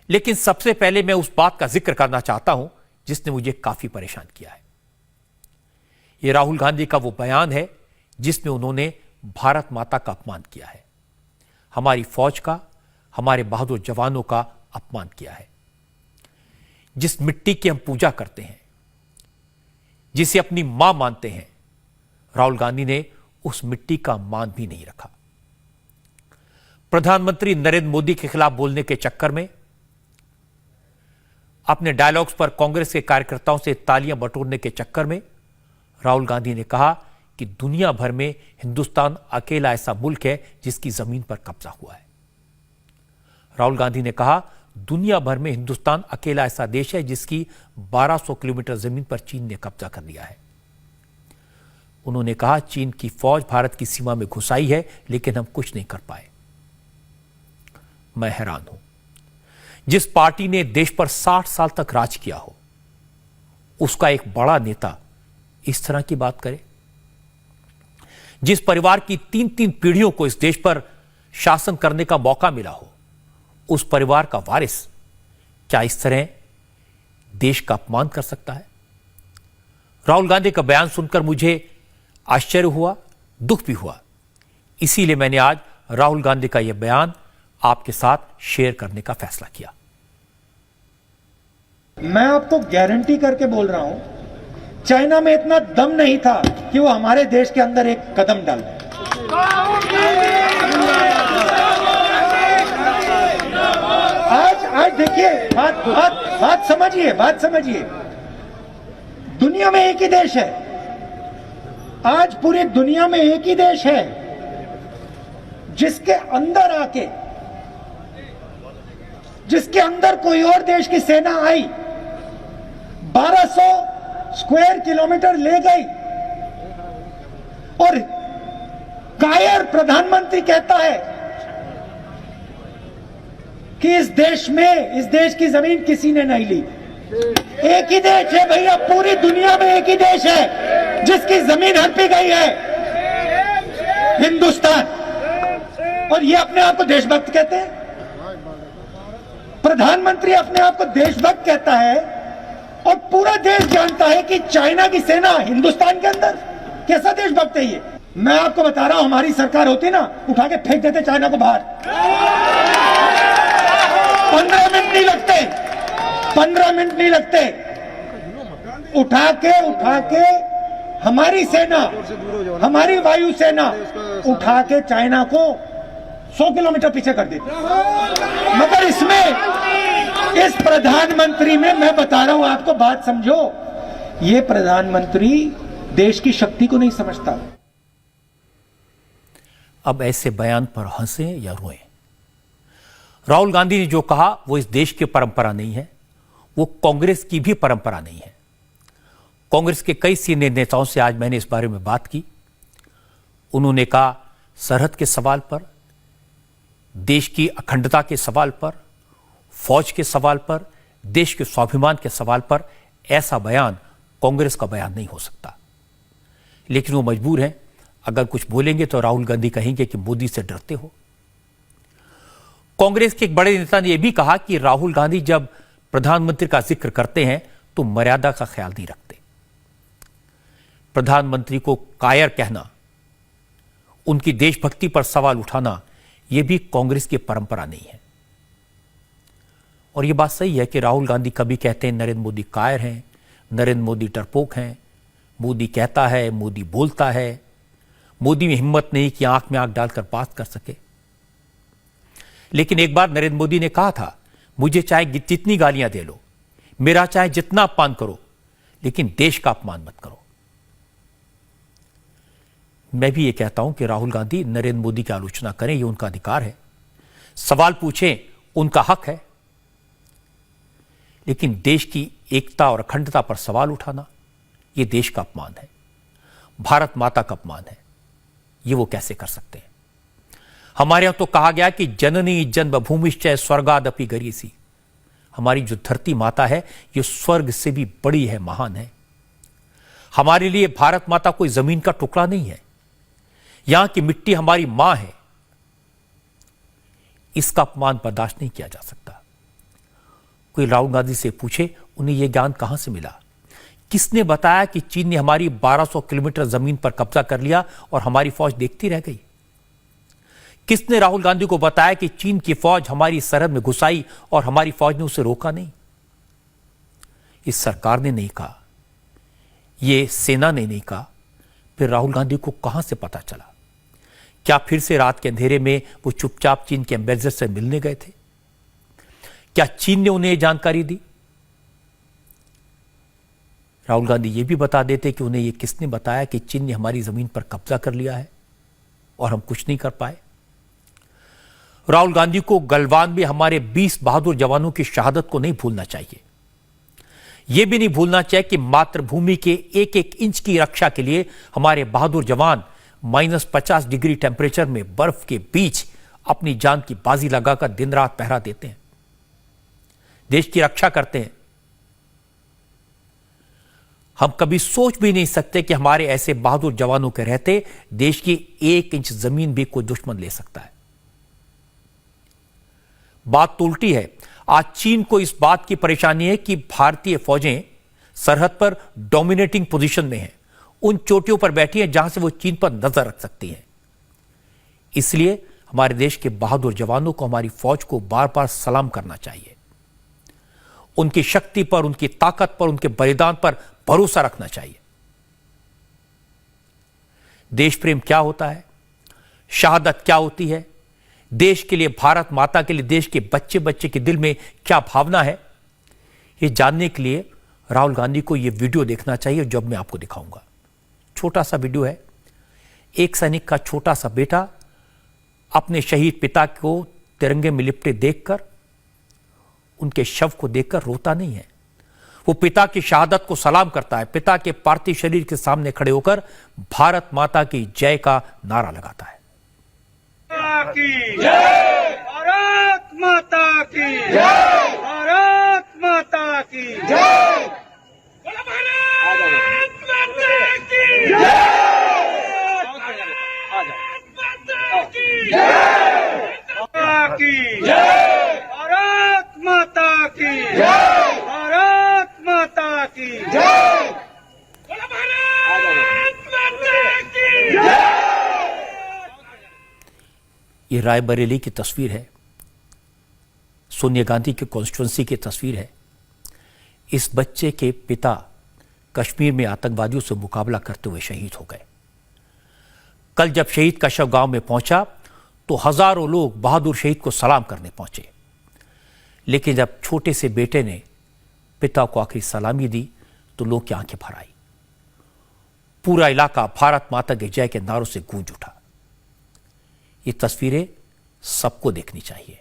लेकिन सबसे पहले मैं उस बात का जिक्र करना चाहता हूं जिसने मुझे काफी परेशान किया है। यह राहुल गांधी का वो बयान है जिसमें उन्होंने भारत माता का अपमान किया है, हमारी फौज का, हमारे बहादुर जवानों का अपमान किया है। जिस मिट्टी की हम पूजा करते हैं, जिसे अपनी मां मानते हैं, राहुल गांधी ने उस मिट्टी का मान भी नहीं रखा। प्रधानमंत्री नरेंद्र मोदी के खिलाफ बोलने के चक्कर में, अपने डायलॉग्स पर कांग्रेस के कार्यकर्ताओं से तालियां बटोरने के चक्कर में राहुल गांधी ने कहा कि दुनिया भर में हिंदुस्तान अकेला ऐसा मुल्क है जिसकी जमीन पर कब्जा हुआ है। राहुल गांधी ने कहा दुनिया भर में हिंदुस्तान अकेला ऐसा देश है जिसकी 1200 किलोमीटर जमीन पर चीन ने कब्जा कर लिया है। उन्होंने कहा चीन की फौज भारत की सीमा में घुस आई है लेकिन हम कुछ नहीं कर पाए। मैं हैरान हूं, जिस पार्टी ने देश पर 60 साल तक राज किया हो, उसका एक बड़ा नेता इस तरह की बात करे। जिस परिवार की 3-3 पीढ़ियों को इस देश पर शासन करने का मौका मिला हो, उस परिवार का वारिस क्या इस तरह देश का अपमान कर सकता है? राहुल गांधी का बयान सुनकर मुझे आश्चर्य हुआ, दुख भी हुआ। इसीलिए मैंने आज राहुल गांधी का यह बयान आपके साथ शेयर करने का फैसला किया। मैं आपको गारंटी करके बोल रहा हूं, चाइना में इतना दम नहीं था कि वो हमारे देश के अंदर एक कदम डाल दे। आज देखिए, बात समझिए। दुनिया में एक ही देश है, आज पूरी दुनिया में एक ही देश है जिसके अंदर कोई और देश की सेना आई, 1200 स्क्वायर किलोमीटर ले गई और कायर प्रधानमंत्री कहता है कि इस देश की जमीन किसी ने नहीं ली। एक ही देश है भैया, पूरी दुनिया में एक ही देश है जिसकी जमीन हड़पी गई है, हिंदुस्तान। और ये अपने आप को देशभक्त कहते हैं। प्रधानमंत्री अपने आप को देशभक्त कहता है और पूरा देश जानता है कि चाइना की सेना हिंदुस्तान के अंदर। कैसा देशभक्त है ये? मैं आपको बता रहा हूं, हमारी सरकार होती ना, उठा के फेंक देते चाइना को बाहर। 15 मिनट नहीं लगते। उठा के हमारी सेना, हमारी वायुसेना उठा के चाइना को 100 किलोमीटर पीछे कर देती। मगर इस प्रधानमंत्री में मैं बता रहा हूं आपको, बात समझो, ये प्रधानमंत्री देश की शक्ति को नहीं समझता। अब ऐसे बयान पर हंसें या रोएं? राहुल गांधी ने जो कहा वो इस देश की परंपरा नहीं है, वो कांग्रेस की भी परंपरा नहीं है। कांग्रेस के कई सीनियर नेताओं से आज मैंने इस बारे में बात की। उन्होंने कहा सरहद के सवाल पर, देश की अखंडता के सवाल पर, फौज के सवाल पर, देश के स्वाभिमान के सवाल पर ऐसा बयान कांग्रेस का बयान नहीं हो सकता। लेकिन वो मजबूर हैं, अगर कुछ बोलेंगे तो राहुल गांधी कहेंगे कि मोदी से डरते हो। कांग्रेस के एक बड़े नेता ने यह भी कहा कि राहुल गांधी जब प्रधानमंत्री का जिक्र करते हैं तो मर्यादा का ख्याल नहीं रखते। प्रधानमंत्री को कायर कहना, उनकी देशभक्ति पर सवाल उठाना, यह भी कांग्रेस की परंपरा नहीं है। और यह बात सही है कि राहुल गांधी कभी कहते हैं नरेंद्र मोदी कायर हैं, नरेंद्र मोदी डरपोक हैं, मोदी कहता है, मोदी बोलता है, मोदी में हिम्मत नहीं कि आंख में आंख डालकर बात कर सके। लेकिन एक बार नरेंद्र मोदी ने कहा था, मुझे चाहे जितनी गालियां दे लो, मेरा चाहे जितना अपमान करो, लेकिन देश का अपमान मत करो। मैं भी ये कहता हूं कि राहुल गांधी नरेंद्र मोदी की आलोचना करें, ये उनका अधिकार है, सवाल पूछें, उनका हक है। लेकिन देश की एकता और अखंडता पर सवाल उठाना, यह देश का अपमान है, भारत माता का अपमान है। ये वो कैसे कर सकते हैं? हमारे यहां तो कहा गया कि जननी जन्मभूमिश्च स्वर्गादपि गरीयसी। हमारी जो धरती माता है, ये स्वर्ग से भी बड़ी है, महान है। हमारे लिए भारत माता कोई जमीन का टुकड़ा नहीं है, यहां की मिट्टी हमारी मां है। इसका अपमान बर्दाश्त नहीं किया जा सकता। कोई राहुल गांधी से पूछे उन्हें यह ज्ञान कहां से मिला? किसने बताया कि चीन ने हमारी 1200 किलोमीटर जमीन पर कब्जा कर लिया और हमारी फौज देखती रह गई? किसने राहुल गांधी को बताया कि चीन की फौज हमारी सरहद में घुस आई और हमारी फौज ने उसे रोका नहीं? इस सरकार ने नहीं कहा, यह सेना ने नहीं कहा, फिर राहुल गांधी को कहां से पता चला? क्या फिर से रात के अंधेरे में वो चुपचाप चीन के एम्बेसडर से मिलने गए थे? क्या चीन ने उन्हें जानकारी दी? राहुल गांधी ये भी बता देते कि उन्हें यह किसने बताया कि चीन ने हमारी जमीन पर कब्जा कर लिया है और हम कुछ नहीं कर पाए? राहुल गांधी को गलवान में हमारे 20 बहादुर जवानों की शहादत को नहीं भूलना चाहिए। यह भी नहीं भूलना चाहिए कि मातृभूमि के एक एक इंच की रक्षा के लिए हमारे बहादुर जवान -50 डिग्री टेम्परेचर में बर्फ के बीच अपनी जान की बाजी लगाकर दिन रात पहरा देते हैं, देश की रक्षा करते हैं। हम कभी सोच भी नहीं सकते कि हमारे ऐसे बहादुर जवानों के रहते देश की 1 इंच जमीन भी कोई दुश्मन ले सकता है। बात तो उल्टी है। आज चीन को इस बात की परेशानी है कि भारतीय फौजें सरहद पर डोमिनेटिंग पोजीशन में हैं, उन चोटियों पर बैठी हैं जहां से वो चीन पर नजर रख सकती हैं। इसलिए हमारे देश के बहादुर जवानों को, हमारी फौज को बार बार सलाम करना चाहिए। उनकी शक्ति पर, उनकी ताकत पर, उनके बलिदान पर भरोसा रखना चाहिए। देश प्रेम क्या होता है, शहादत क्या होती है, देश के लिए, भारत माता के लिए देश के बच्चे बच्चे के दिल में क्या भावना है, यह जानने के लिए राहुल गांधी को यह वीडियो देखना चाहिए जो मैं आपको दिखाऊंगा। छोटा सा वीडियो है। एक सैनिक का छोटा सा बेटा अपने शहीद पिता को तिरंगे में लिपटे देखकर, उनके शव को देखकर रोता नहीं है। वो पिता की शहादत को सलाम करता है, पिता के पार्थिव शरीर के सामने खड़े होकर भारत माता की जय का नारा लगाता है। की जय, भारत माता की जय, भारत माता की जय, भारत माता की जय, की जय, भारत माता की जय, भारत माता की जय, भारत माता की जय। ये रायबरेली की तस्वीर है, सोनिया गांधी की कॉन्स्टिट्यूंसी की तस्वीर है। इस बच्चे के पिता कश्मीर में आतंकवादियों से मुकाबला करते हुए शहीद हो गए। कल जब शहीद का शव गांव में पहुंचा तो हजारों लोग बहादुर शहीद को सलाम करने पहुंचे, लेकिन जब छोटे से बेटे ने पिता को आखिरी सलामी दी तो लोग की आंखें भर आई। पूरा इलाका भारत माता की जय के नारों से गूंज उठा। ये तस्वीरें सबको देखनी चाहिए।